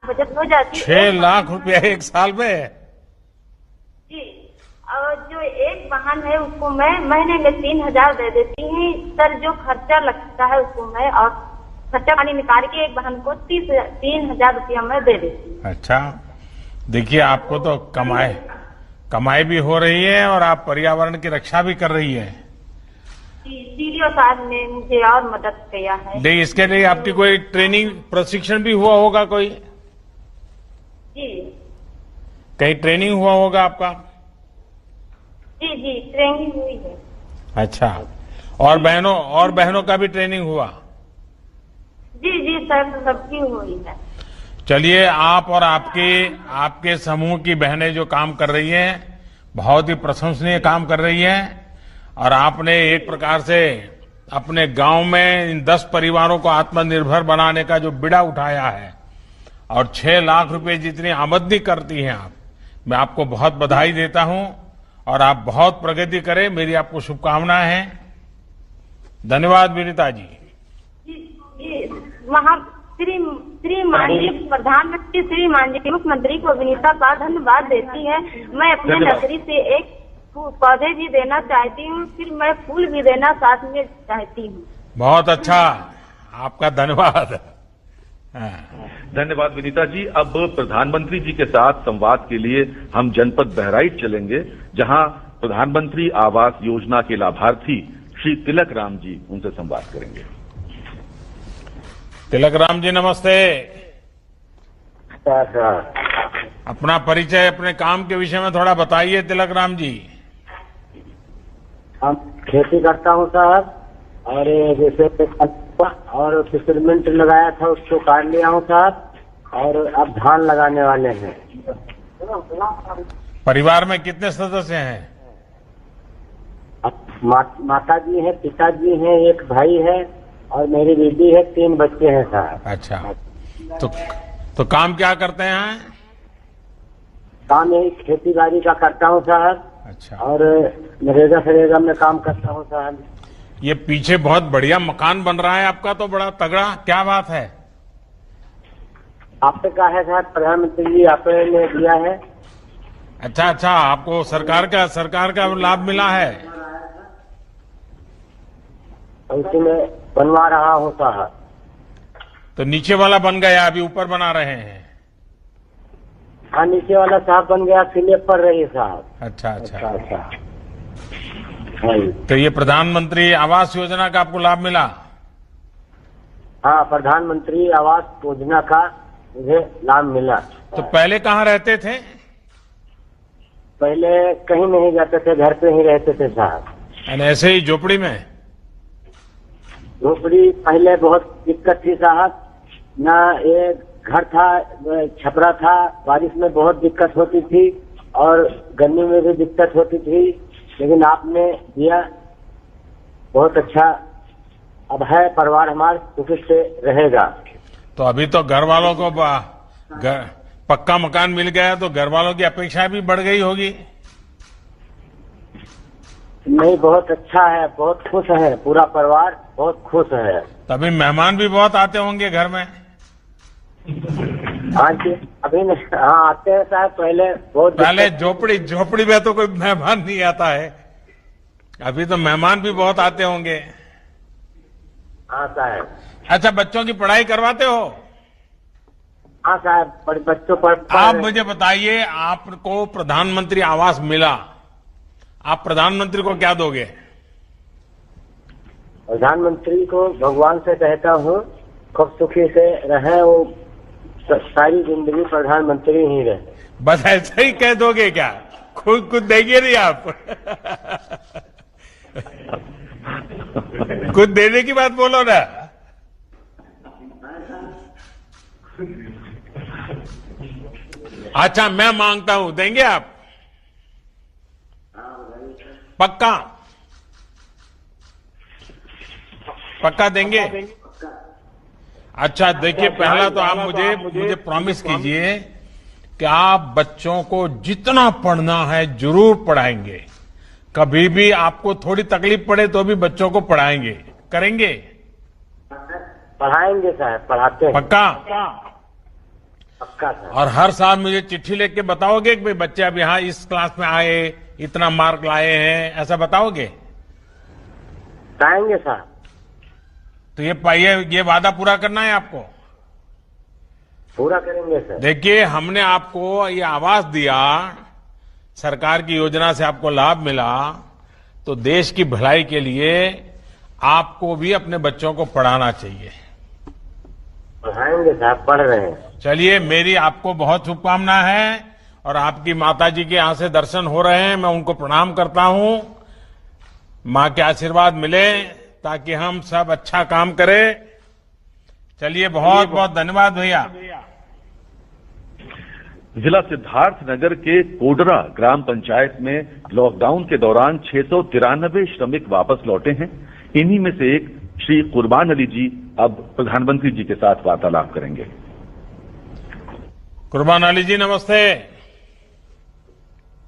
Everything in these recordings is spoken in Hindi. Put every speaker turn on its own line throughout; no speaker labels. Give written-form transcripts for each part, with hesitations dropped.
बचत हो जाती है।
6 लाख रुपया एक साल में?
जी, और जो एक वाहन है उसको मैं महीने में 3,000 दे देती हूँ सर। जो खर्चा लगता है उसको मैं और खर्चा पानी निकाल के एक वाहन को 3,000 रुपया मैं दे देती हूँ।
अच्छा, देखिए आपको तो कमाई भी हो रही है और आप पर्यावरण की रक्षा भी कर रही है।
जी, सीडीओ साहब ने मुझे और मदद किया है।
नहीं, इसके लिए आपकी कोई ट्रेनिंग प्रशिक्षण भी हुआ होगा कोई?
जी
कहीं ट्रेनिंग हुआ होगा आपका?
जी जी, ट्रेनिंग हुई है।
अच्छा, और बहनों का भी ट्रेनिंग हुआ?
जी जी सर, सबकी हुई है।
चलिए, आप और आपके समूह की बहनें जो काम कर रही हैं, बहुत ही प्रशंसनीय काम कर रही हैं। और आपने एक प्रकार से अपने गांव में इन 10 परिवारों को आत्मनिर्भर बनाने का जो बीड़ा उठाया है और 6 लाख रुपए जितनी आमदनी करती हैं आप, मैं आपको बहुत बधाई देता हूं और आप बहुत प्रगति करें, मेरी आपको शुभकामनाएं हैं। धन्यवाद विनीता जी।
वहाँ श्री माननीय प्रधानमंत्री श्री माननीय मुख्यमंत्री को विनीता का धन्यवाद देती है। मैं अपने नर्सरी से एक पौधे भी देना चाहती हूँ, फिर मैं फूल भी देना साथ में चाहती हूँ।
बहुत अच्छा, आपका धन्यवाद।
धन्यवाद विनीता जी। अब प्रधानमंत्री जी के साथ संवाद के लिए हम जनपद बहराइच चलेंगे, जहां प्रधानमंत्री आवास योजना के लाभार्थी श्री तिलक राम जी उनसे संवाद करेंगे।
तिलक राम जी नमस्ते। अपना परिचय, अपने काम के विषय में थोड़ा बताइए तिलक राम जी।
हम खेती करता हूँ साहब, और जैसे और फिशरमेंट लगाया था उसको काट लिया हूँ साहब, और अब धान लगाने वाले हैं।
परिवार में कितने सदस्य हैं?
माता जी है, पिताजी हैं, एक भाई है और मेरी बीबी है, 3 बच्चे हैं साहब।
अच्छा, तो काम क्या करते हैं?
काम यही खेती बाड़ी का करता हूँ साहब।
अच्छा,
और नरेगा में काम करता हूँ साहब।
ये पीछे बहुत बढ़िया मकान बन रहा है आपका, तो बड़ा तगड़ा, क्या बात है?
आपसे कहा है साहब, प्रधानमंत्री जी आपने दिया है।
अच्छा, आपको सरकार का लाभ मिला है?
उसी में बनवा रहा हूँ साहब।
तो नीचे वाला बन गया, अभी ऊपर बना रहे हैं?
हाँ, नीचे वाला साहब बन गया, स्लैब पर रही साहब।
अच्छा।
हाँ,
तो ये प्रधानमंत्री आवास योजना का आपको लाभ मिला?
हाँ, प्रधानमंत्री आवास योजना का मुझे लाभ मिला।
तो पहले कहाँ रहते थे?
पहले कहीं नहीं जाते थे, घर पे ही रहते थे साहब।
यानी ऐसे ही झोपड़ी में?
झोपड़ी पहले बहुत दिक्कत थी साहब, ना एक घर था, छपरा था, बारिश में बहुत दिक्कत होती थी और गर्मी में भी दिक्कत होती थी, लेकिन आपने दिया, बहुत अच्छा। अब है परिवार हमारा सुखी से रहेगा।
तो अभी तो घर वालों को पक्का मकान मिल गया, तो घर वालों की अपेक्षा भी बढ़ गई होगी?
नहीं, बहुत अच्छा है, बहुत खुश है, पूरा परिवार बहुत खुश है।
तभी मेहमान भी बहुत आते होंगे घर में?
हाँ जी, अभी हाँ आते हैं साहब, पहले
झोपड़ी में तो कोई मेहमान नहीं आता है, अभी तो मेहमान भी बहुत आते होंगे।
हाँ साहब।
अच्छा, बच्चों की पढ़ाई करवाते हो?
हाँ साहब, बच्चों पर
आप मुझे बताइए, आपको प्रधानमंत्री आवास मिला, आप प्रधानमंत्री को क्या दोगे?
प्रधानमंत्री को भगवान से कहता हूँ खूब सुखी से रहे, वो सारी जिंदगी प्रधानमंत्री ही रहे।
बस ऐसा ही कह दोगे क्या? खुद कुछ देंगे नहीं आप? कुछ देने की बात बोलो ना। अच्छा, मैं मांगता हूं, देंगे आप? पक्का देंगे? अच्छा, देखिए, पहला तो आप मुझे प्रॉमिस कीजिए कि आप बच्चों को जितना पढ़ना है जरूर पढ़ाएंगे, कभी भी आपको थोड़ी तकलीफ पड़े तो भी बच्चों को पढ़ाएंगे, करेंगे?
पढ़ाएंगे साहब, पढ़ाते हैं।
पक्का?
पक्का सर।
और हर साल मुझे चिट्ठी लिख के बताओगे कि भाई बच्चे अब यहाँ इस क्लास में आए, इतना मार्क लाए हैं, ऐसा बताओगे?
बताएंगे सर।
तो ये वादा पूरा करना है आपको।
पूरा करेंगे सर।
देखिए, हमने आपको ये आवास दिया, सरकार की योजना से आपको लाभ मिला, तो देश की भलाई के लिए आपको भी अपने बच्चों को पढ़ाना चाहिए।
पढ़ाएंगे साहब, पढ़ रहे हैं।
चलिए, मेरी आपको बहुत शुभकामना है और आपकी माता जी के यहां से दर्शन हो रहे हैं, मैं उनको प्रणाम करता हूं। मां के आशीर्वाद मिले ताकि हम सब अच्छा काम करें। चलिए, बहुत बहुत धन्यवाद भैया।
जिला सिद्धार्थनगर के कोडरा ग्राम पंचायत में लॉकडाउन के दौरान 693 श्रमिक वापस लौटे हैं। इन्हीं में से एक श्री कुर्बान अली जी अब प्रधानमंत्री जी के साथ वार्तालाप करेंगे।
कुर्बान अली जी, नमस्ते।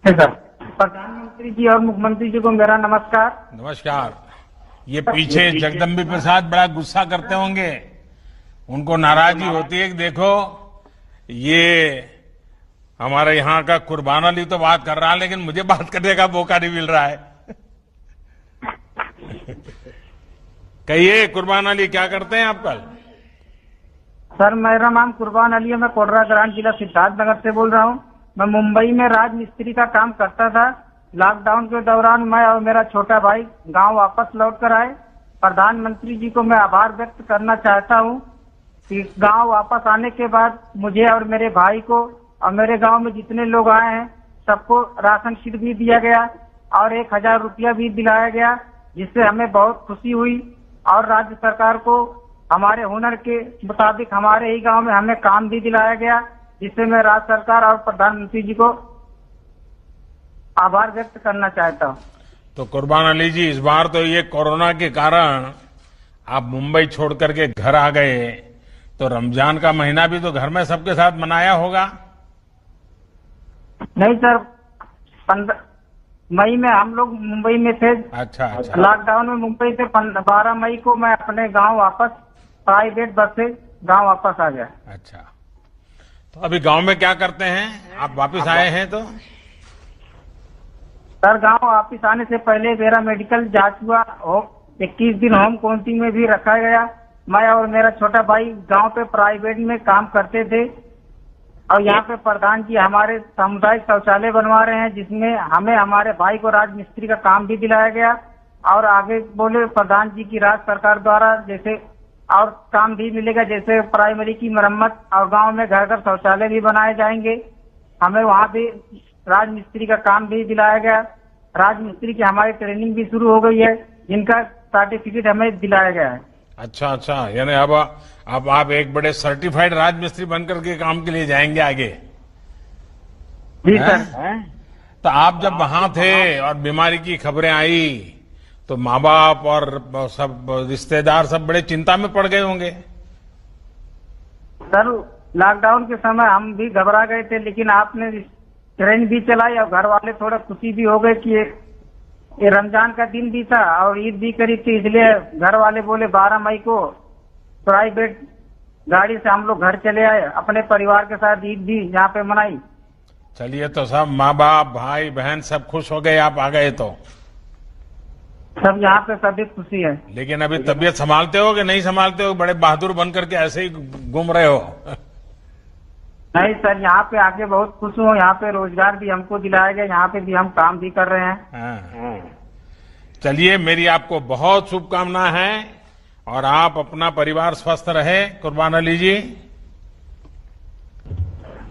सर, प्रधानमंत्री जी और मुख्यमंत्री जी को मेरा नमस्कार।
नमस्कार। ये पीछे जगदम्बी प्रसाद बड़ा गुस्सा करते होंगे, उनको नाराजगी होती है कि देखो ये हमारे यहाँ का कुर्बान अली तो बात कर रहा है, लेकिन मुझे बात करने का मौका नहीं मिल रहा है। कहिए कुर्बान अली, क्या करते हैं आप कल?
सर, मेरा नाम कुर्बान अली है, मैं कोडरा ग्राम जिला सिद्धार्थनगर से बोल रहा हूँ। मैं मुंबई में राजमिस्त्री का काम करता था। लॉकडाउन के दौरान मैं और मेरा छोटा भाई गांव वापस लौट कर आए। प्रधानमंत्री जी को मैं आभार व्यक्त करना चाहता हूँ कि गांव वापस आने के बाद मुझे और मेरे भाई को और मेरे गांव में जितने लोग आए हैं सबको राशन किट भी दिया गया और 1000 रुपया भी दिलाया गया, जिससे हमें बहुत खुशी हुई। और राज्य सरकार को हमारे हुनर के मुताबिक हमारे ही गांव में हमें काम भी दिलाया गया, जिससे मैं राज्य सरकार और प्रधानमंत्री जी को आभार व्यक्त करना चाहता हूँ।
तो कुर्बान अली जी, इस बार तो ये कोरोना के कारण आप मुंबई छोड़ करके घर आ गए, तो रमजान का महीना भी तो घर में सबके साथ मनाया होगा?
नहीं सर, 15 मई में हम लोग मुंबई में थे।
अच्छा अच्छा।
लॉकडाउन में मुंबई से 12 मई को मैं अपने गांव वापस प्राइवेट बस से गांव वापस आ गया।
अच्छा, तो अभी गांव में क्या करते हैं? आप वापस आए हैं तो?
सर, गांव वापस आने से पहले मेरा मेडिकल जांच हुआ, 21 दिन होम क्वारंटीन में भी रखा गया। मैं और मेरा छोटा भाई गांव पे प्राइवेट में काम करते थे और यहाँ पे प्रधान जी हमारे सामुदायिक शौचालय बनवा रहे हैं, जिसमें हमें हमारे भाई को राजमिस्त्री का काम भी दिलाया गया। और आगे बोले प्रधान जी की राज्य सरकार द्वारा जैसे और काम भी मिलेगा, जैसे प्राइमरी की मरम्मत और गांव में घर घर शौचालय भी बनाए जाएंगे। हमें वहाँ भी राजमिस्त्री का काम भी दिलाया गया। राजमिस्त्री की हमारी ट्रेनिंग भी शुरू हो गई है, जिनका सर्टिफिकेट हमें दिलाया गया है।
अच्छा अच्छा, यानी अब आप एक बड़े सर्टिफाइड राजमिस्त्री बनकर के काम के लिए जाएंगे आगे?
जी सर।
तो आप जब वहां थे और बीमारी की खबरें आई तो माँ बाप और सब रिश्तेदार सब बड़े चिंता में पड़ गए होंगे?
सर, लॉकडाउन के समय हम भी घबरा गए थे, लेकिन आपने ट्रेन भी चलाई और घर वाले थोड़ा खुशी भी हो गए कि ये रमजान का दिन भी था और ईद भी करीब थी, इसलिए घर वाले बोले 12 मई को प्राइवेट गाड़ी से हम लोग घर चले आए, अपने परिवार के साथ ईद भी यहाँ पे मनाई।
चलिए, तो सब माँ बाप भाई बहन सब खुश हो गए आप आ गए तो?
सब यहाँ पे सभी खुशी है।
लेकिन अभी तबीयत संभालते हो कि नहीं संभालते हो? बड़े बहादुर बन करके ऐसे ही घूम रहे हो?
नहीं सर, यहाँ पे आके बहुत खुश हूँ। यहाँ पे रोजगार भी हमको दिलाया गया, यहाँ पे भी हम काम भी कर रहे हैं।
हाँ। चलिए, मेरी आपको बहुत शुभकामना है और आप अपना परिवार स्वस्थ रहे कुर्बान अली जी।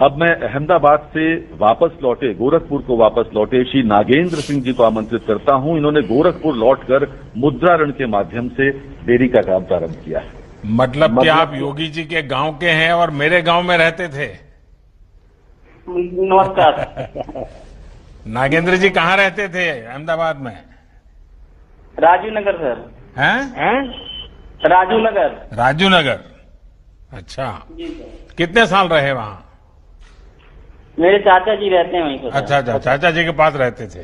अब मैं अहमदाबाद से वापस लौटे, गोरखपुर को वापस लौटे श्री नागेंद्र सिंह जी को आमंत्रित करता हूं। इन्होंने गोरखपुर लौटकर मुद्रा ऋण के माध्यम से डेयरी का काम प्रारंभ किया है।
मतलब कि आप योगी जी के गांव के हैं और मेरे गांव में रहते थे?
नमस्कार।
नागेंद्र जी कहाँ रहते थे अहमदाबाद में?
राजू नगर सर।
हैं?
राजू नगर।
राजू नगर। अच्छा,
जी सर।
कितने साल रहे वहाँ?
मेरे चाचा जी रहते हैं वहीं पर।
अच्छा अच्छा, चाचा जी के पास रहते थे।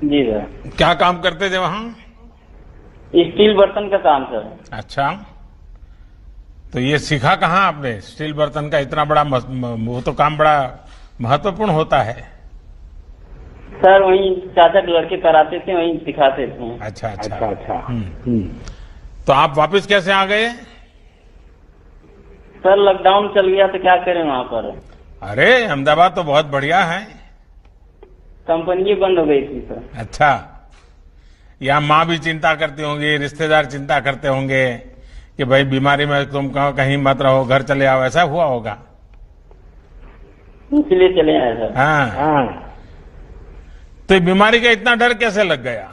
जी सर।
क्या काम करते थे वहाँ?
स्टील बर्तन का काम सर।
अच्छा, तो ये सीखा कहाँ आपने? स्टील बर्तन का इतना बड़ा वो तो काम बड़ा महत्वपूर्ण होता है।
सर वहीं चाचा के लड़के कराते थे, वहीं सिखाते थे।
अच्छा अच्छा अच्छा। तो आप वापस कैसे आ गए?
सर लॉकडाउन चल गया तो क्या करें वहाँ पर।
अरे अहमदाबाद तो बहुत बढ़िया है।
कंपनी बंद हो गई थी सर।
अच्छा, यहाँ माँ भी चिंता करती होंगी, रिश्तेदार चिंता करते होंगे कि भाई बीमारी में तुम कहीं मत रहो, घर चले आओ, ऐसा हुआ होगा।
इसलिए चले आए सर।
हाँ। तो ये बीमारी का इतना डर कैसे लग गया?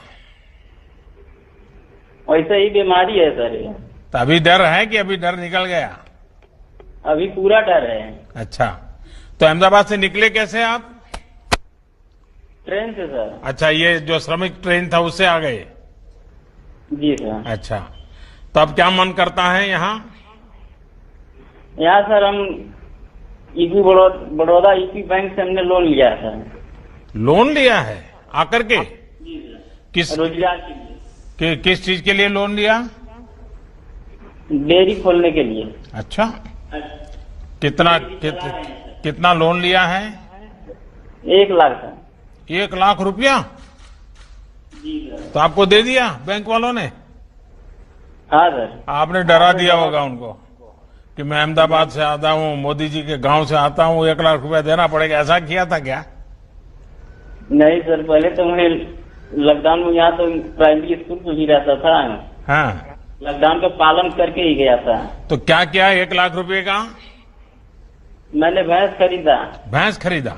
वैसे ही बीमारी है सर ये।
तो अभी डर है कि अभी डर निकल गया?
अभी पूरा डर है।
अच्छा, तो अहमदाबाद से निकले कैसे आप?
ट्रेन से सर।
अच्छा, ये जो श्रमिक ट्रेन था उससे आ गए?
जी सर।
अच्छा, तो अब क्या मन करता है यहाँ?
यहाँ सर हम यूपी बड़ौदा यूपी बैंक से हमने लोन लिया था।
लोन लिया है आकर के?
जी सर।
किस
रोजगार के लिए।
किस चीज के लिए लोन लिया?
डेयरी खोलने के लिए।
अच्छा, कितना लोन लिया है?
1 लाख सर।
1 लाख रुपया?
जी सर।
तो आपको दे दिया बैंक वालों ने?
हाँ सर।
आपने डरा दिया होगा उनको कि मैं अहमदाबाद से आता हूँ, मोदी जी के गांव से आता हूँ, 1 लाख रुपया देना पड़ेगा, ऐसा किया था क्या?
नहीं सर, पहले तो मैं लॉकडाउन में यहाँ तो प्राइमरी स्कूल में ही रहता था।
हाँ,
लॉकडाउन का पालन करके ही गया था।
तो क्या किया 1 लाख रुपए का?
मैंने भैंस खरीदा।
भैंस खरीदा?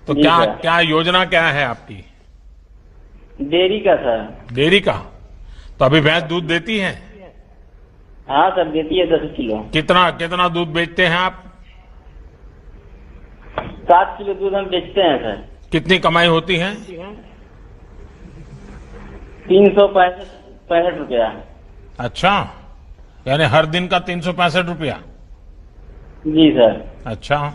तो
जी
क्या
सर।
क्या योजना क्या है आपकी?
डेयरी का सर।
डेयरी का? तो अभी भैंस दूध देती है?
हाँ सर, देती है 10 किलो।
कितना दूध बेचते हैं आप?
7 किलो दूध हम बेचते हैं सर।
कितनी कमाई होती है?
365 रुपया।
अच्छा, यानी हर दिन का 365 रुपया?
जी सर।
अच्छा,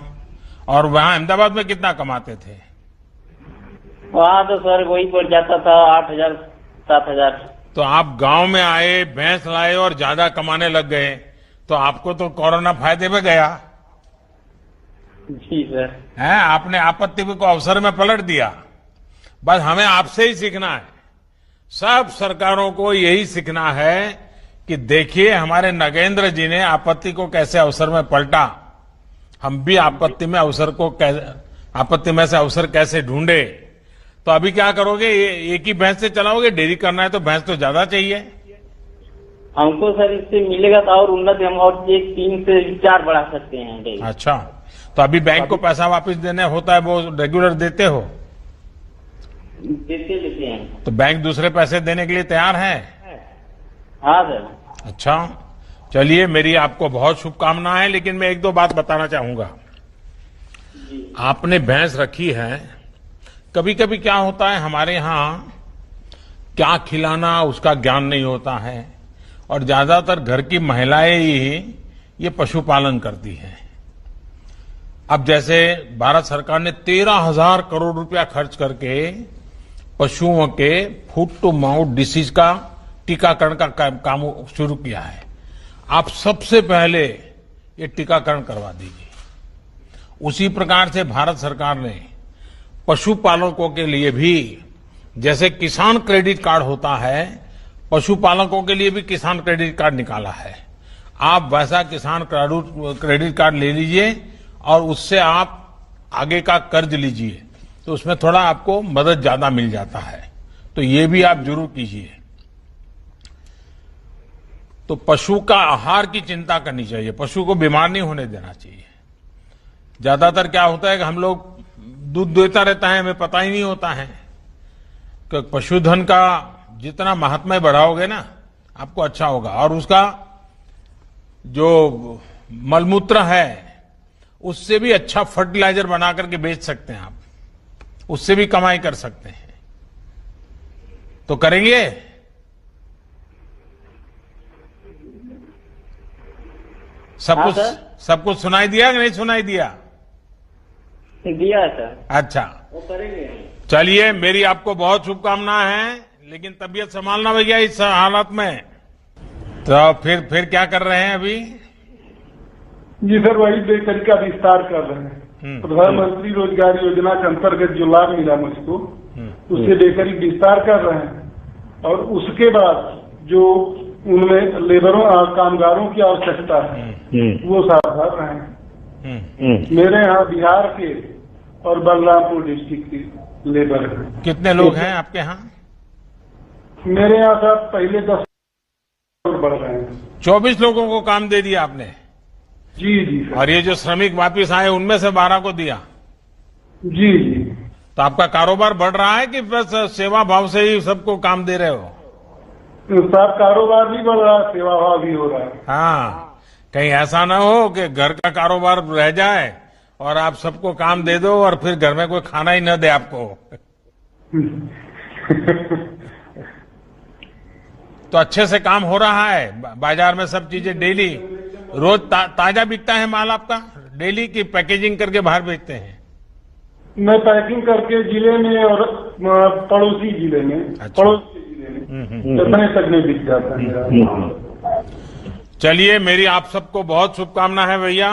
और वहां अहमदाबाद में कितना कमाते थे?
वहाँ तो सर वही पड़ जाता था 8,000 7,000।
तो आप गांव में आए, भैंस लाए और ज्यादा कमाने लग गए, तो आपको तो कोरोना फायदे में गया
जी सर।
है। आपने आपत्ति को अवसर में पलट दिया। बस हमें आपसे ही सीखना है, सब सरकारों को यही सीखना है कि देखिए हमारे नगेंद्र जी ने आपत्ति को कैसे अवसर में पलटा, हम भी आपत्ति में से अवसर कैसे ढूंढे। तो अभी क्या करोगे? एक ही भैंस से चलाओगे? डेयरी करना है तो भैंस तो ज्यादा चाहिए।
हमको सर इससे मिलेगा तो और उन्नति, हम और 3 से 4 बढ़ा सकते हैं डेयरी।
अच्छा, तो अभी बैंक को पैसा वापस देने होता है, वो रेगुलर देते हो?
देते हैं।
तो बैंक दूसरे पैसे देने के लिए तैयार है?
हाँ सर।
अच्छा, चलिए, मेरी आपको बहुत शुभकामनाएं हैं, लेकिन मैं 1-2 बात बताना चाहूंगा। आपने भैंस रखी है, कभी कभी क्या होता है हमारे यहाँ क्या खिलाना उसका ज्ञान नहीं होता है, और ज्यादातर घर की महिलाएं ही ये पशुपालन करती हैं। अब जैसे भारत सरकार ने 13,000 करोड़ रुपया खर्च करके पशुओं के फूट टू माउथ डिसीज का टीकाकरण का काम शुरू किया है। आप सबसे पहले ये टीकाकरण करवा दीजिए। उसी प्रकार से भारत सरकार ने पशुपालकों के लिए भी, जैसे किसान क्रेडिट कार्ड होता है, पशुपालकों के लिए भी किसान क्रेडिट कार्ड निकाला है। आप वैसा किसान क्रेडिट कार्ड ले लीजिए और उससे आप आगे का कर्ज लीजिए, तो उसमें थोड़ा आपको मदद ज्यादा मिल जाता है। तो ये भी आप जरूर कीजिए। तो पशु का आहार की चिंता करनी चाहिए, पशु को बीमार नहीं होने देना चाहिए। ज्यादातर क्या होता है कि हम लोग दूध देता रहता है, हमें पता ही नहीं होता है कि पशुधन का जितना महात्म्य बढ़ाओगे ना, आपको अच्छा होगा। और उसका जो मलमूत्र है उससे भी अच्छा फर्टिलाइजर बना करके बेच सकते हैं आप, उससे भी कमाई कर सकते हैं। तो करेंगे? सब कुछ सुनाई दिया कि नहीं सुनाई दिया?
दिया है सर।
अच्छा,
वो करेंगे।
चलिए, मेरी आपको बहुत शुभकामनाएं हैं, लेकिन तबीयत संभालना भैया इस हालत में। तो फिर क्या कर रहे हैं अभी?
जी सर, वही बेकरी का विस्तार कर रहे हैं। प्रधानमंत्री रोजगार योजना के अंतर्गत जो लाभ मिला मुझको, उससे बेकरी विस्तार कर रहे हैं। और उसके बाद जो उनमें लेबरों और कामगारों की आवश्यकता है वो साथ भर रहे हैं। मेरे यहाँ बिहार के और बलरामपुर डिस्ट्रिक्ट के लेबर हैं।
कितने लोग हैं आपके यहाँ?
मेरे यहाँ सर पहले 10 बढ़ रहे हैं।
24 लोगों को काम दे दिया आपने?
जी जी सर।
और ये जो श्रमिक वापिस आए उनमें से 12 को दिया?
जी जी।
तो आपका कारोबार बढ़ रहा है कि बस सेवा भाव से ही सबको काम दे रहे हो?
सर कारोबार भी बढ़ रहा है, सेवा भाव भी हो रहा है।
हाँ, कहीं ऐसा ना हो कि घर का कारोबार रह जाए और आप सबको काम दे दो और फिर घर में कोई खाना ही न दे आपको। तो अच्छे से काम हो रहा है बाजार में, सब चीजें डेली रोज ताजा बिकता है माल आपका डेली की पैकेजिंग करके बाहर बेचते हैं?
मैं पैकिंग करके जिले में और पड़ोसी जिले में,
अच्छा।
पड़ोसी जिले में इतने तक में बिक जाता है मेरा।
चलिए, मेरी आप सबको बहुत शुभकामना है भैया।